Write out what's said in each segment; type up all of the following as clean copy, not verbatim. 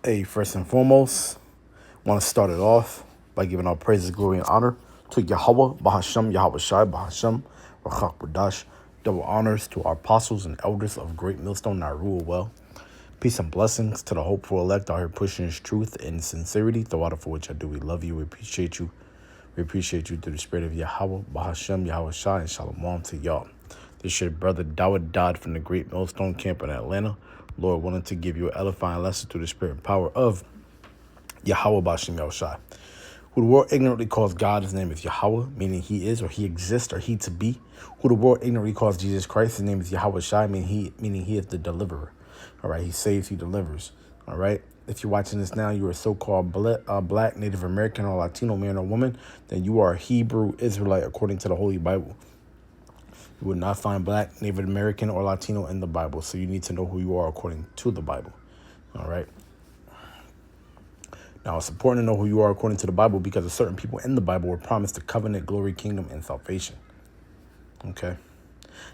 Hey, first and foremost, want to start it off by giving all praises, glory, and honor to Yahweh, Bahasham, Yahweh Shai, Bahasham, Rachak Badash. Double honors to our apostles and elders of Great Millstone that rule well. Peace and blessings to the hopeful elect out here pushing his truth and sincerity. The water for which I do. We love you. We appreciate you. We appreciate you through the spirit of Yahweh, Bahasham, Yahweh Shai, and Shalom to y'all. This is your brother Dawud Dodd from the Great Millstone Camp in Atlanta. Lord wanted to give you an edifying lesson through the spirit and power of Yahweh Bashim Yahushai. Who the world ignorantly calls God, his name is Yahweh, meaning he is or he exists or he to be. Who the world ignorantly calls Jesus Christ, his name is Yahweh Shai, meaning he is the deliverer. All right, he saves, he delivers. All right. If you're watching this now, you're a so-called black, Native American, or Latino man or woman, then you are a Hebrew Israelite according to the Holy Bible. You would not find black, Native American, or Latino in the Bible, so you need to know who you are according to the Bible. All right. Now, it's important to know who you are according to the Bible because certain people in the Bible were promised the covenant, glory, kingdom, and salvation. Okay.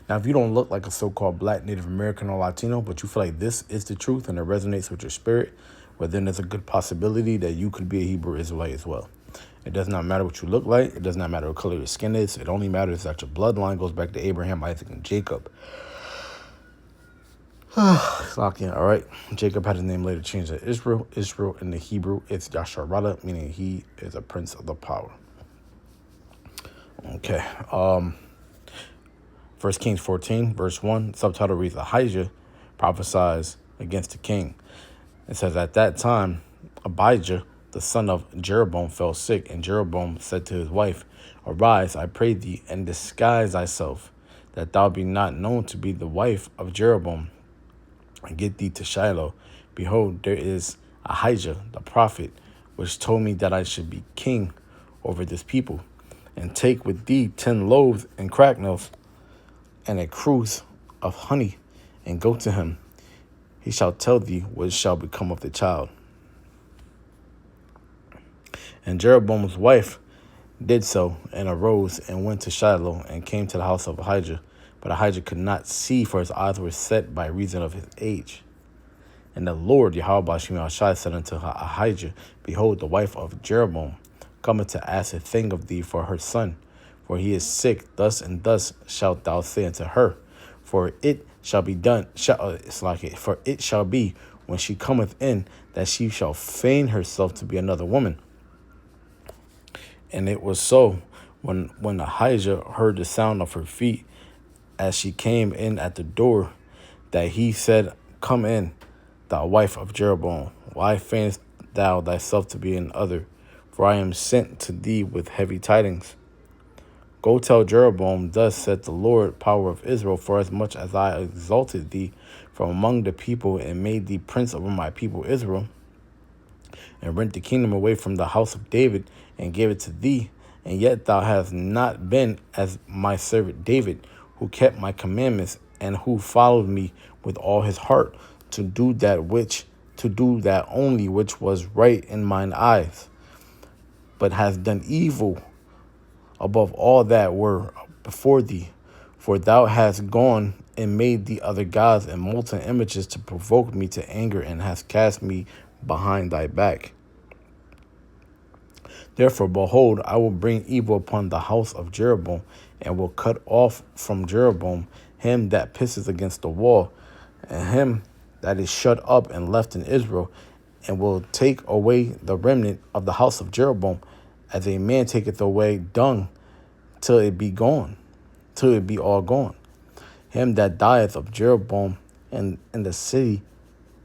Now, if you don't look like a so-called black, Native American, or Latino, but you feel like this is the truth and it resonates with your spirit, well, then there's a good possibility that you could be a Hebrew Israelite as well. It does not matter what you look like. It does not matter what color your skin is. It only matters that your bloodline goes back to Abraham, Isaac, and Jacob. All right. Jacob had his name later changed to Israel. Israel in the Hebrew, it's Yasharala, meaning he is a prince of the power. Okay. 1 Kings 14, verse 1, subtitle reads, Ahijah prophesies against the king. It says, at that time, Abijah, the son of Jeroboam, fell sick, and Jeroboam said to his wife, arise, I pray thee, and disguise thyself, that thou be not known to be the wife of Jeroboam, and get thee to Shiloh. Behold, there is Ahijah the prophet, which told me that I should be king over this people. And take with thee 10 loaves and cracknels, and a cruse of honey, and go to him. He shall tell thee what shall become of the child. And Jeroboam's wife did so, and arose and went to Shiloh, and came to the house of Ahijah. But Ahijah could not see, for his eyes were set by reason of his age. And the Lord, Yahweh Bashim Yahshai, said unto Ahijah, behold, the wife of Jeroboam cometh to ask a thing of thee for her son, for he is sick. Thus and thus shalt thou say unto her, for it shall be done. For it shall be when she cometh in, that she shall feign herself to be another woman. And it was so, when Ahijah heard the sound of her feet as she came in at the door, that he said, come in, thou wife of Jeroboam. Why feignest thou thyself to be another? For I am sent to thee with heavy tidings. Go tell Jeroboam, thus saith the Lord, power of Israel, for as much as I exalted thee from among the people, and made thee prince over my people Israel, and rent the kingdom away from the house of David, and gave it to thee, and yet thou hast not been as my servant David, who kept my commandments, and who followed me with all his heart, to do that only which was right in mine eyes, but hast done evil above all that were before thee. For thou hast gone and made thee other gods and molten images to provoke me to anger, and hast cast me behind thy back. Therefore, behold, I will bring evil upon the house of Jeroboam, and will cut off from Jeroboam him that pisses against the wall, and him that is shut up and left in Israel, and will take away the remnant of the house of Jeroboam, as a man taketh away dung till it be gone, till it be all gone. Him that dieth of Jeroboam in the city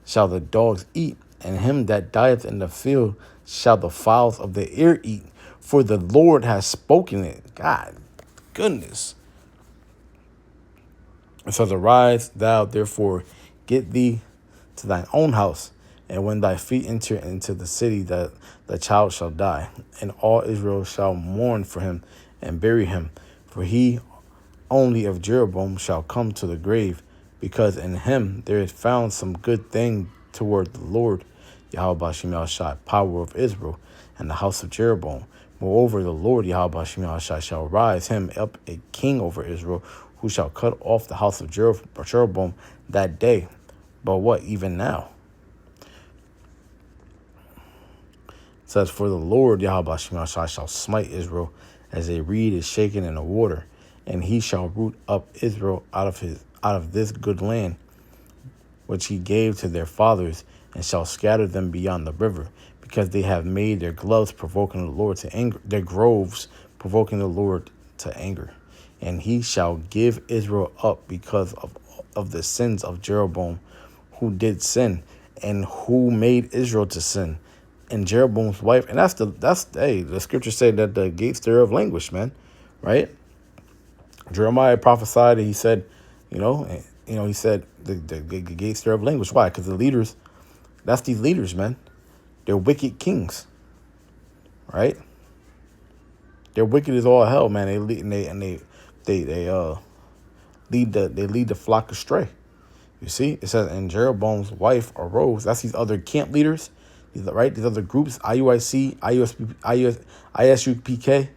shall the dogs eat, and him that dieth in the field shall the fowls of the air eat, for the Lord has spoken it. God, goodness. It says, arise thou therefore, get thee to thine own house, and when thy feet enter into the city, that the child shall die, and all Israel shall mourn for him and bury him, for he only of Jeroboam shall come to the grave, because in him there is found some good thing toward the Lord, Yahweh Bashim Yahushai, power of Israel, and the house of Jeroboam. Moreover, the Lord Yahweh Bashim Yahushai shall rise him up a king over Israel, who shall cut off the house of Jeroboam that day. But what, even now? It says, for the Lord Yahweh Shemashai shall smite Israel as a reed is shaken in the water, and he shall root up Israel out of this good land which he gave to their fathers, and shall scatter them beyond the river, because they have made their gloves provoking the Lord to anger, their groves provoking the Lord to anger. And he shall give Israel up because of the sins of Jeroboam, who did sin, and who made Israel to sin, and Jeroboam's wife. And the scripture said that the gates thereof languish, man, right? Jeremiah prophesied, and he said, he said the gates thereof languish. Why? Because the leaders, that's these leaders, man. They're wicked kings, right? They're wicked as all hell, man. They lead lead the flock astray. You see, it says, and Jeroboam's wife arose. That's these other camp leaders, these other groups, IUIC, ISUPK,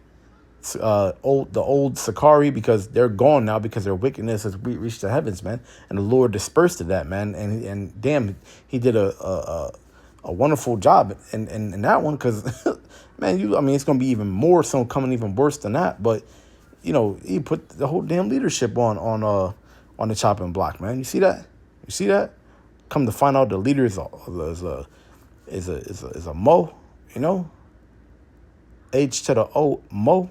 the old Sakari, because they're gone now because their wickedness has reached the heavens, man. And the Lord dispersed to that, man. And damn, he did a wonderful job in that one, because man, it's gonna be even more, some coming even worse than that. But he put the whole damn leadership on the chopping block, man. You see that? You see that? Come to find out, the leader is a Mo, H to the O, Mo.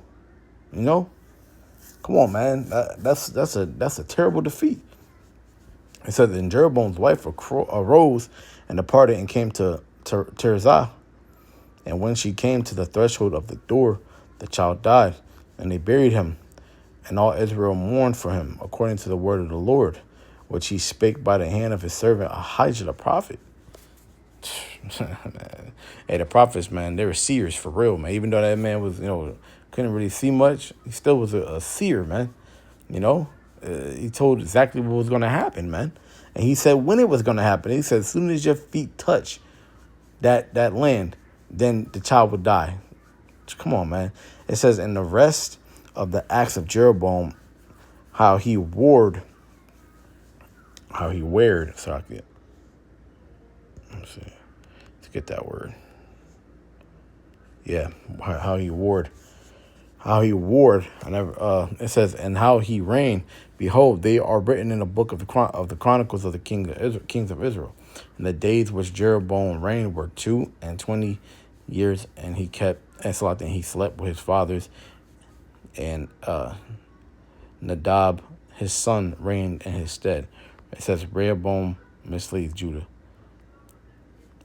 Come on, man. That's a terrible defeat. It says, and Jeroboam's wife arose and departed and came to Tirzah. And when she came to the threshold of the door, the child died, and they buried him. And all Israel mourned for him, according to the word of the Lord, which he spake by the hand of his servant Ahijah the prophet. Hey, the prophets, man, they were seers for real, man. Even though that man was, couldn't really see much, he still was a seer, man. He told exactly what was going to happen, man. And he said when it was going to happen. He said, as soon as your feet touch that land, then the child would die. Come on, man. It says, in the rest of the acts of Jeroboam, how he wared. Sorry, let's see. Let's get that word. Yeah, how he warred. It says, and how he reigned. Behold, they are written in the book of the Chronicles of the kings of Israel. And the days which Jeroboam reigned were 22 years, and he slept with his fathers, and Nadab his son reigned in his stead. It says Rehoboam misleads Judah.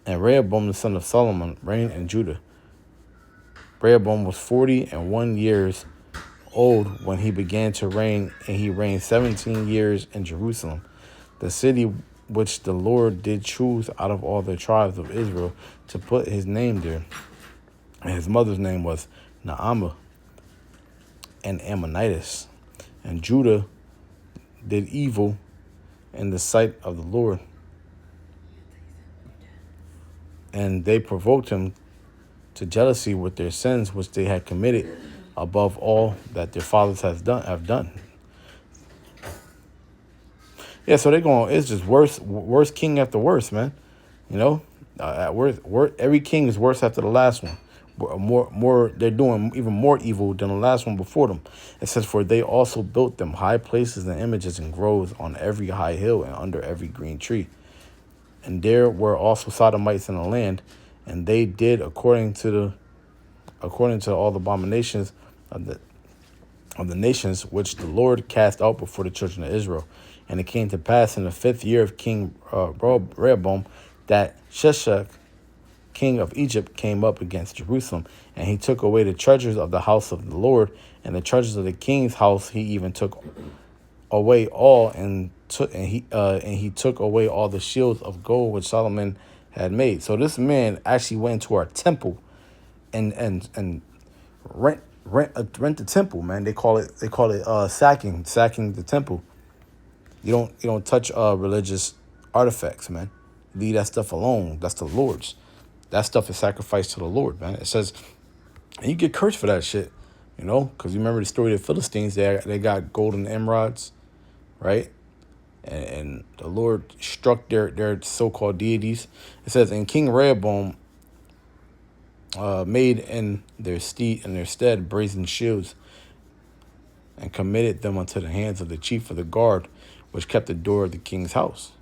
And Rehoboam the son of Solomon reigned in Judah. Rehoboam was 41 years old when he began to reign, and he reigned 17 years in Jerusalem, the city which the Lord did choose out of all the tribes of Israel to put his name there. And his mother's name was Naamah, and Ammonitis. And Judah did evil in the sight of the Lord, and they provoked him to jealousy with their sins which they had committed above all that their fathers have done. Yeah, so they're going. It's just worse king after worse, man. Every king is worse after the last one. More, they're doing even more evil than the last one before them. It says, for they also built them high places and images and groves on every high hill and under every green tree. And there were also Sodomites in the land, and they did according to all the abominations of the nations which the Lord cast out before the children of Israel. And it came to pass in the 5th year of King Rehoboam that Shishak, king of Egypt, came up against Jerusalem, and he took away the treasures of the house of the Lord, and the treasures of the king's house he even took away all, and he took away all the shields of gold which Solomon had made. So this man actually went into our temple and rent the temple, man. They call it sacking the temple. You don't touch religious artifacts, man. Leave that stuff alone. That's the Lord's. That stuff is sacrificed to the Lord, man. It says, and you get cursed for that shit, because you remember the story of the Philistines. They got golden emeralds, right? And the Lord struck their so-called deities. It says, and King Rehoboam made in their stead brazen shields, and committed them unto the hands of the chief of the guard, which kept the door of the king's house.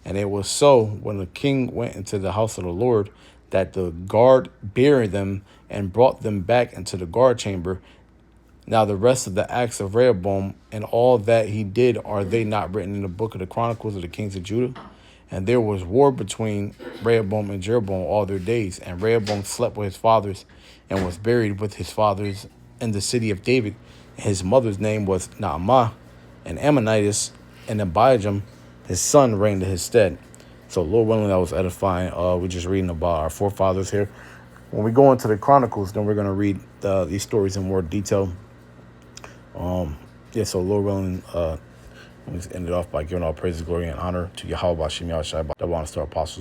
And it was so, when the king went into the house of the Lord, that the guard buried them and brought them back into the guard chamber. Now the rest of the acts of Rehoboam and all that he did, are they not written in the book of the Chronicles of the kings of Judah? And there was war between Rehoboam and Jeroboam all their days. And Rehoboam slept with his fathers and was buried with his fathers in the city of David. And his mother's name was Naamah, and Ammonitis, and Abijam, his son, reigned in his stead. So Lord willing, that was edifying. We're just reading about our forefathers here. When we go into the Chronicles, then we're going to read these stories in more detail. So Lord willing, we end it off by giving all praises, glory, and honor to Yahweh Bashem Yahshai, the one star apostles.